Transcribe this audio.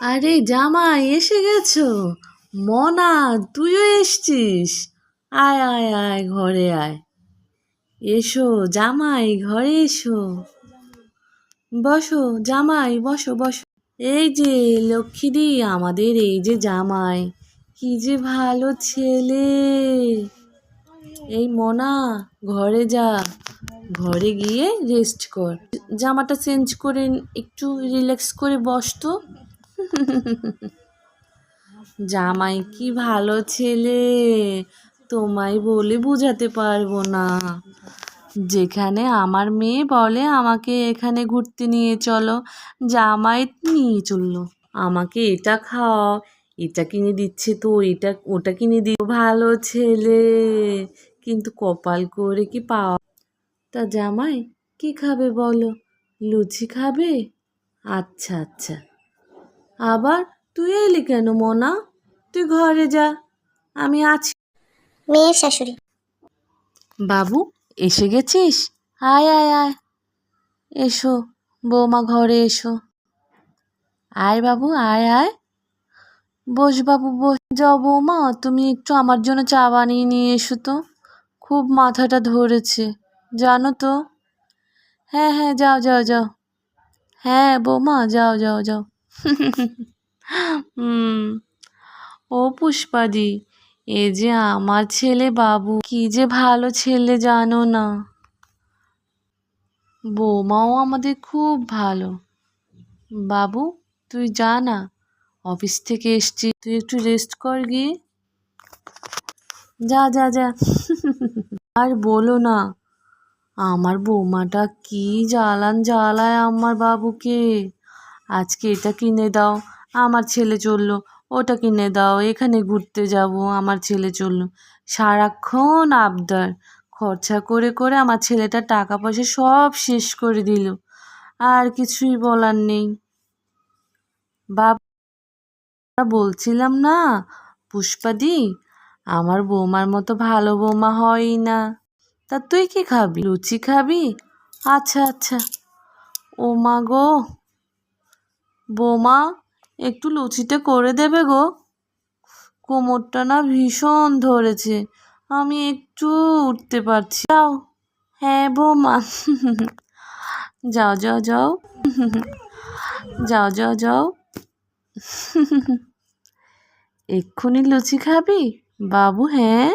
আরে জামাই এসে গেছো? মনা, তুইও এসছিস? আয় আয় আয়, ঘরে আয়। এসো জামাই, ঘরে এসো। বসো জামাই, বসো বসো। এই যে লক্ষ্মীদি, আমাদের এই যে জামাই, কি যে ভালো ছেলে। এই মনা, ঘরে যা, ঘরে গিয়ে রেস্ট কর। জামাটা চেঞ্জ করে একটু রিল্যাক্স করে বস তো। জামাই কি ভালো ছেলে, তোমায় বলে বোঝাতে পারবো না। যেখানে আমার মেয়ে বলে আমাকে এখানে ঘুরতে নিয়ে চলো, জামাই নিয়ে চললো। আমাকে এটা খাও, এটা কিনে দিচ্ছে তো এটা ওটা কিনে ভালো ছেলে, কিন্তু কপাল করে কি পাওয়া। তা জামাই কি খাবে বলো? লুচি খাবে? আচ্ছা আচ্ছা। আবার তুই এলি কেন মনা? তুই ঘরে যা, আমি আছি। মেয়ের শাশুড়ি। বাবু এসে গেছিস? আয় আয় আয়, এসো বৌমা, ঘরে এসো। আয় বাবু, আয় আয়, বস বাবু বস। যাও বৌমা, তুমি একটু আমার জন্য চা বানিয়ে নিয়ে এসো তো, খুব মাথাটা ধরেছে জানো তো। হ্যাঁ হ্যাঁ, যাও যাও যাও। হ্যাঁ বৌমা, যাও যাও যাও। হুম। ও পুষ্পাদি, এ যে আমার ছেলে বাবু, কি যে ভালো ছেলে জানো না। বৌমাও আমাদের খুব ভালো। বাবু তুই যা না, অফিস থেকে এসছি, তুই একটু রেস্ট কর গিয়ে। যা যা যা। আর বলো না, আমার বৌমাটা কি জ্বালান জ্বালায় আমার বাবুকে। আজকে এটা কিনে দাও, আমার ছেলে চললো, ওটা কিনে দাও, এখানে ঘুরতে যাব, আমার ছেলে চললো। সারাক্ষণ আবদার, খরচা করে করে আমার ছেলেটা টাকা পয়সা সব শেষ করে দিল। আর কিছুই বলার নেই। বাবা বলছিলাম না পুষ্পাদি, আমার বৌমার মতো ভালো বৌমা হয়ই না। তা তুই কি খাবি? লুচি খাবি? আচ্ছা আচ্ছা। ও মা গো, বৌমা একটু লুচিটা করে দেবে গো, কোমরটা না ভীষণ ধরেছে, আমি একটু উঠতে পারছি। যাও। হ্যাঁ বৌমা। যাও যাও যাও। যাও যাও যাও। এক্ষুনি লুচি খাবি বাবু? হ্যাঁ